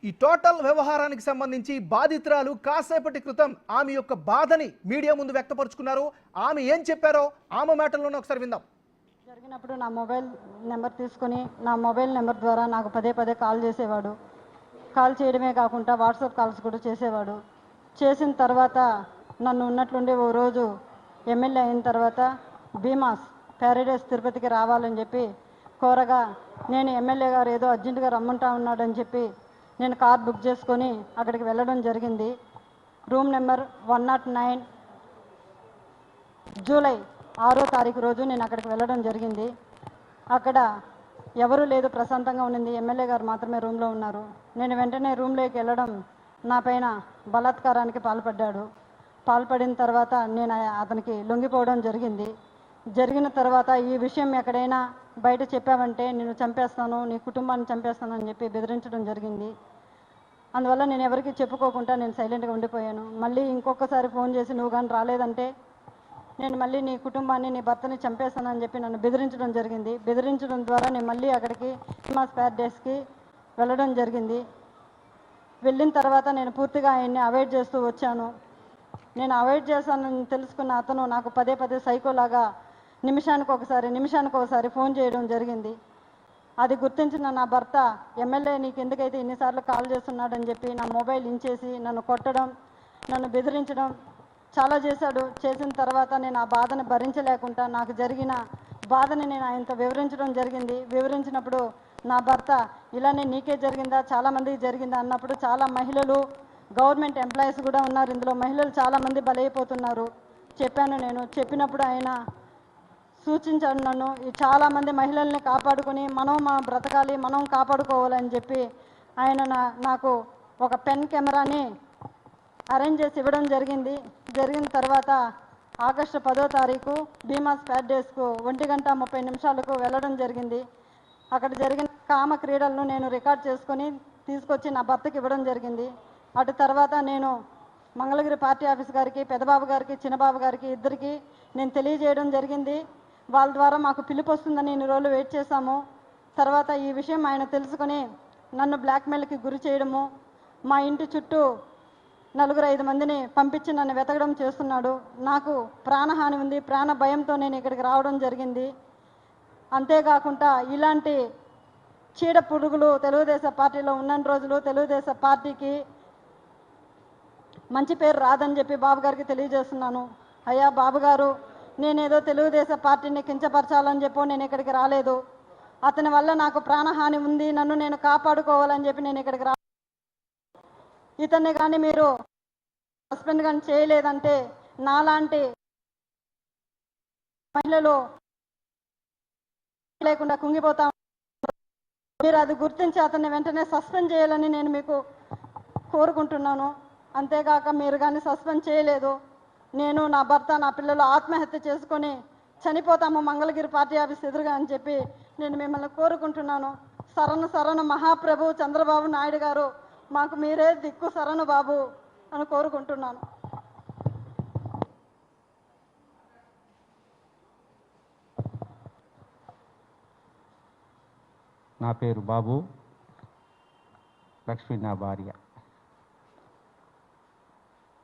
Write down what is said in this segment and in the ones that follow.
ఈ టోటల్ వ్యవహారానికి సంబంధించి బాధితురాలు కాసేపటి క్రితం ఆమె యొక్క బాధని మీడియా ముందు వ్యక్తపరుచుకున్నారు. ఆమె ఏం చెప్పారో ఆమె మాటల్లోనే ఒకసారి విందాం. జరిగినప్పుడు నా మొబైల్ నెంబర్ తీసుకొని నా మొబైల్ నెంబర్ ద్వారా నాకు పదే పదే కాల్ చేసేవాడు. కాల్ చేయడమే కాకుండా వాట్సాప్ కాల్స్ కూడా చేసేవాడు. చేసిన తర్వాత నన్ను ఉన్నట్లుండి ఓ రోజు ఎమ్మెల్యే అయిన తర్వాత భీమాస్ ప్యారడైస్ తిరుపతికి రావాలని చెప్పి కోరగా నేను ఎమ్మెల్యే గారు ఏదో అర్జెంటుగా రమ్మంటా ఉన్నాడని చెప్పి నేను కార్ బుక్ చేసుకొని అక్కడికి వెళ్ళడం జరిగింది. రూమ్ నెంబర్ 109 జూలై 6వ తారీఖు రోజు నేను అక్కడికి వెళ్ళడం జరిగింది. అక్కడ ఎవరూ లేదు, ప్రశాంతంగా ఉండింది. ఎమ్మెల్యే గారు మాత్రమే రూమ్లో ఉన్నారు. నేను వెంటనే రూమ్లోకి వెళ్ళడం నా పైన బలాత్కారానికి పాల్పడిన తర్వాత నేను అతనికి లొంగిపోవడం జరిగింది. జరిగిన తర్వాత ఈ విషయం ఎక్కడైనా బయట చెప్పావంటే నేను చంపేస్తాను, నీ కుటుంబాన్ని చంపేస్తాను అని చెప్పి బెదిరించడం జరిగింది. అందువల్ల నేను ఎవరికి చెప్పుకోకుండా నేను సైలెంట్గా ఉండిపోయాను. మళ్ళీ ఇంకొకసారి ఫోన్ చేసి నువ్వు కానీ రాలేదంటే నేను మళ్ళీ నీ కుటుంబాన్ని నీ భర్తని చంపేస్తానని చెప్పి నన్ను బెదిరించడం జరిగింది. బెదిరించడం ద్వారా నేను మళ్ళీ అక్కడికి భీమాస్ ప్యారడైస్కి వెళ్ళడం జరిగింది. వెళ్ళిన తర్వాత నేను పూర్తిగా ఆయన్ని అవాయిడ్ చేస్తూ వచ్చాను. నేను అవాయిడ్ చేశానని తెలుసుకున్న అతను నాకు పదే పదే సైకోలాగా నిమిషానికి ఒకసారి ఫోన్ చేయడం జరిగింది. అది గుర్తించిన నా భర్త ఎమ్మెల్యే నీకు ఎందుకైతే ఇన్నిసార్లు కాల్ చేస్తున్నాడని చెప్పి నా మొబైల్ ఇంచేసి నన్ను కొట్టడం, నన్ను బెదిరించడం చాలా చేశాడు. చేసిన తర్వాత నేను ఆ బాధను భరించలేకుండా నాకు జరిగిన బాధని నేను ఆయనతో వివరించడం జరిగింది. వివరించినప్పుడు నా భర్త ఇలానే నీకే జరిగిందా, చాలామందికి జరిగిందా అన్నప్పుడు చాలా మహిళలు గవర్నమెంట్ ఎంప్లాయీస్ కూడా ఉన్నారు, ఇందులో మహిళలు చాలామంది బలైపోతున్నారు చెప్పాను. నేను చెప్పినప్పుడు ఆయన సూచించాడు నన్ను చాలామంది మహిళల్ని కాపాడుకొని మనం బ్రతకాలి, మనం కాపాడుకోవాలని చెప్పి ఆయన నాకు ఒక పెన్ కెమెరాని అరేంజ్ చేసి ఇవ్వడం జరిగింది. జరిగిన తర్వాత ఆగస్టు 10వ తారీఖు భీమాస్ ప్యారడైస్కు 1:30 వెళ్ళడం జరిగింది. అక్కడ జరిగిన కామ క్రీడలను నేను రికార్డ్ చేసుకొని తీసుకొచ్చి నా భర్తకి ఇవ్వడం జరిగింది. అటు తర్వాత నేను మంగళగిరి పార్టీ ఆఫీస్ గారికి, పెద్దబాబు గారికి, చిన్నబాబు గారికి ఇద్దరికి నేను తెలియజేయడం జరిగింది. వాళ్ళ ద్వారా మాకు పిలుపు వస్తుందని ఇన్ని రోజులు వెయిట్ చేశాము. తర్వాత ఈ విషయం ఆయన తెలుసుకొని నన్ను బ్లాక్మెయిల్కి గురి చేయడము, మా ఇంటి చుట్టూ 4-5 మందిని పంపించి నన్ను వెతకడం చేస్తున్నాడు. నాకు ప్రాణహాని ఉంది, ప్రాణ భయంతో నేను ఇక్కడికి రావడం జరిగింది. అంతేకాకుండా ఇలాంటి చీడ పురుగులు తెలుగుదేశం పార్టీలో ఉన్న రోజులు తెలుగుదేశం పార్టీకి మంచి పేరు రాదని చెప్పి బాబు గారికి తెలియజేస్తున్నాను. అయ్యా బాబు గారు, నేనేదో తెలుగుదేశం పార్టీని కించపరచాలని చెప్పో నేను ఇక్కడికి రాలేదు. అతని వల్ల నాకు ప్రాణహాని ఉంది, నన్ను నేను కాపాడుకోవాలని చెప్పి నేను ఇక్కడికి ఇతన్ని కానీ మీరు సస్పెండ్ కానీ చేయలేదంటే నాలాంటి మహిళలు లేకుండా కుంగిపోతాం. మీరు అది గుర్తించి అతన్ని వెంటనే సస్పెండ్ చేయాలని నేను మీకు కోరుకుంటున్నాను. అంతేకాక మీరు కానీ సస్పెండ్ చేయలేదు, నేను, నా భర్త, నా పిల్లలు ఆత్మహత్య చేసుకొని చనిపోతాము మంగళగిరి పార్టీ ఆఫీస్ ఎదురుగా అని చెప్పి నేను మిమ్మల్ని కోరుకుంటున్నాను. శరణు మహాప్రభు చంద్రబాబు నాయుడు గారు, మాకు మీరే దిక్కు శరణు బాబు అని కోరుకుంటున్నాను. నా పేరు బాబు, లక్ష్మి నా భార్య.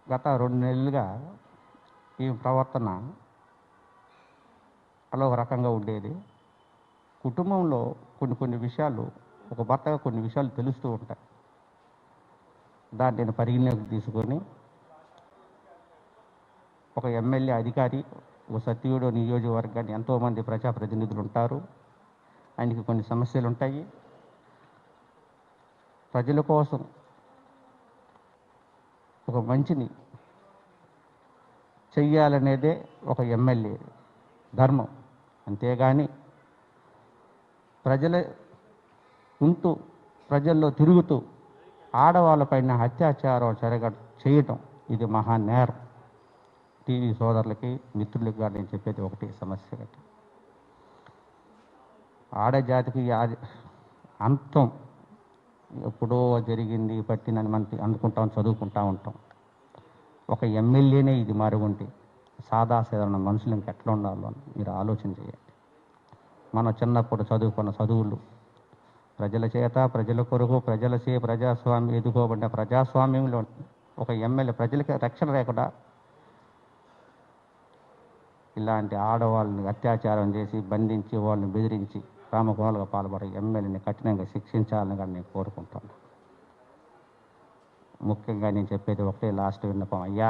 గత 2 నెలలుగా ఈ ప్రవర్తన అలా ఒక రకంగా ఉండేది. కుటుంబంలో కొన్ని విషయాలు, ఒక భర్తగా కొన్ని విషయాలు తెలుస్తూ ఉంటాయి. దాన్ని నేను పరిగణలోకి తీసుకొని ఒక ఎమ్మెల్యే అధికారి, ఒక సత్యుడు నియోజకవర్గాన్ని ఎంతోమంది ప్రజాప్రతినిధులు ఉంటారు, ఆయనకి కొన్ని సమస్యలు ఉంటాయి. ప్రజల కోసం ఒక మంచిని చెయ్యాలనేదే ఒక ఎమ్మెల్యే ధర్మం. అంతేగాని ఉంటూ ప్రజల్లో తిరుగుతూ ఆడవాళ్ళపైన అత్యాచారం చేయటం ఇది మహానేరం. టీవీ సోదరులకి, మిత్రులకి కూడా నేను చెప్పేది ఒకటి సమస్య. ఆడజాతికి అంతం ఎప్పుడో జరిగింది, పట్టిందని మనం అనుకుంటాం, చదువుకుంటూ ఉంటాం. ఒక ఎమ్మెల్యేనే ఇది మరుగుంటే సాదాసాధారణ మనుషులు ఇంకెట్లా ఉండాలో మీరు ఆలోచన చేయండి. మనం చిన్నప్పుడు చదువుకున్న చదువులు, ప్రజల చేత, ప్రజల కొరకు, ప్రజాస్వామ్యం ఎదుర్కోబడిన ప్రజాస్వామ్యంలో ఒక ఎమ్మెల్యే ప్రజలకి రక్షణ లేకుండా ఇలాంటి ఆడవాళ్ళని అత్యాచారం చేసి బంధించి వాళ్ళని బెదిరించి రామకోణాలుగా పాల్పడే ఎమ్మెల్యేని కఠినంగా శిక్షించాలని కానీ నేను కోరుకుంటాను. ముఖ్యంగా నేను చెప్పేది ఒకటే లాస్ట్ విన్నపం, అయ్యా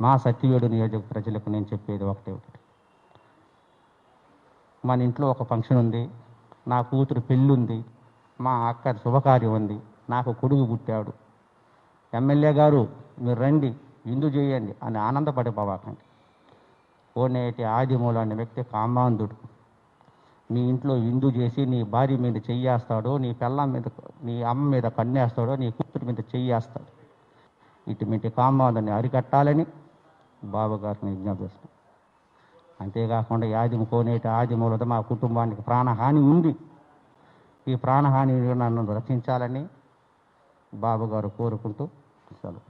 మా సత్యవేడు నియోజక ప్రజలకు నేను చెప్పేది ఒకటి, మన ఇంట్లో ఒక ఫంక్షన్ ఉంది, నా కూతురు పెళ్ళి ఉంది, మా అక్క శుభకార్యం ఉంది, నాకు కొడుకు పుట్టాడు, ఎమ్మెల్యే గారు మీరు రండి విందు చేయండి అని ఆనందపడిపోవాకండి. కోనేటి ఆదిమూల అనే వ్యక్తి కామాంధుడు. మీ ఇంట్లో విందు చేసి నీ భార్య మీద చెయ్యేస్తాడో, నీ పిల్లం మీద, నీ అమ్మ మీద కన్నేస్తాడో, నీ కూతురు మీద చెయ్యేస్తాడు. ఇటువంటి కామాంధుని అరికట్టాలని బాబు గారిని విజ్ఞాపిస్తాం. అంతేకాకుండా కోనేటి ఆదిమూలతో మా కుటుంబానికి ప్రాణహాని ఉంది, ఈ ప్రాణహాని నన్ను రక్షించాలని బాబు గారు కోరుకుంటూ సెలవు.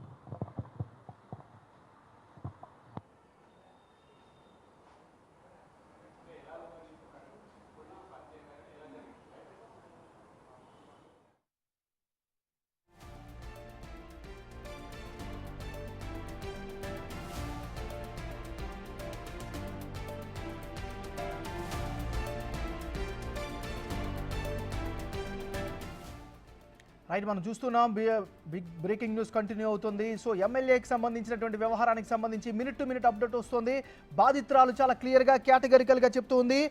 రైట్, మనం చూస్తున్నాం బిగ్ బ్రేకింగ్ న్యూస్ కంటిన్యూ అవుతుంది. సో ఎమ్మెల్యేకి సంబంధించినటువంటి వ్యవహారానికి సంబంధించి మినిట్ టు మినిట్ అప్డేట్ వస్తుంది. బాధితురాలు చాలా క్లియర్గా కేటగిరికల్గా చెప్తుంది.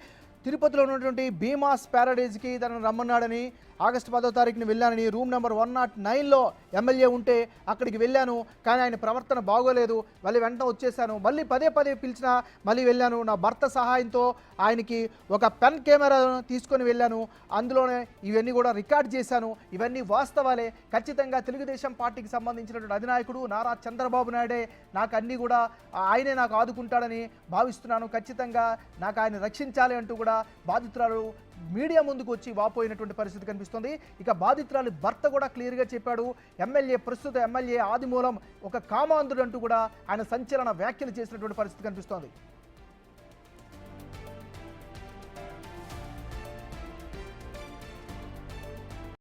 తిరుపతిలో ఉన్నటువంటి భీమాస్ ప్యారడైజ్కి తనను రమ్మన్నాడని, ఆగస్టు 10వ తారీఖున వెళ్ళానని, రూమ్ నెంబర్ 109లో ఎమ్మెల్యే ఉంటే అక్కడికి వెళ్ళాను, కానీ ఆయన ప్రవర్తన బాగోలేదు, మళ్ళీ వెంటనే వచ్చేసాను, మళ్ళీ పదే పిలిచినా మళ్ళీ వెళ్ళాను, నా భర్త సహాయంతో ఆయనకి ఒక పెన్ కెమెరా తీసుకొని వెళ్ళాను, అందులోనే ఇవన్నీ కూడా రికార్డ్ చేశాను, ఇవన్నీ వాస్తవాలే, ఖచ్చితంగా తెలుగుదేశం పార్టీకి సంబంధించినటువంటి అధినాయకుడు నారా చంద్రబాబు నాయుడే నాకు అన్నీ కూడా ఆయనే నాకు ఆదుకుంటాడని భావిస్తున్నాను, ఖచ్చితంగా నాకు ఆయన రక్షించాలి అంటూ కూడా బాధితురాలు మీడియా ముందుకు వచ్చి వాపోయినటువంటి పరిస్థితి కనిపిస్తుంది. ఇక బాధితురాలి భర్త కూడా క్లియర్గా చెప్పాడు, ప్రస్తుత ఎమ్మెల్యే ఆదిమూలం ఒక కామాంధుడు అంటూ కూడా ఆయన సంచలన వ్యాఖ్యలు చేసినటువంటి పరిస్థితి కనిపిస్తోంది.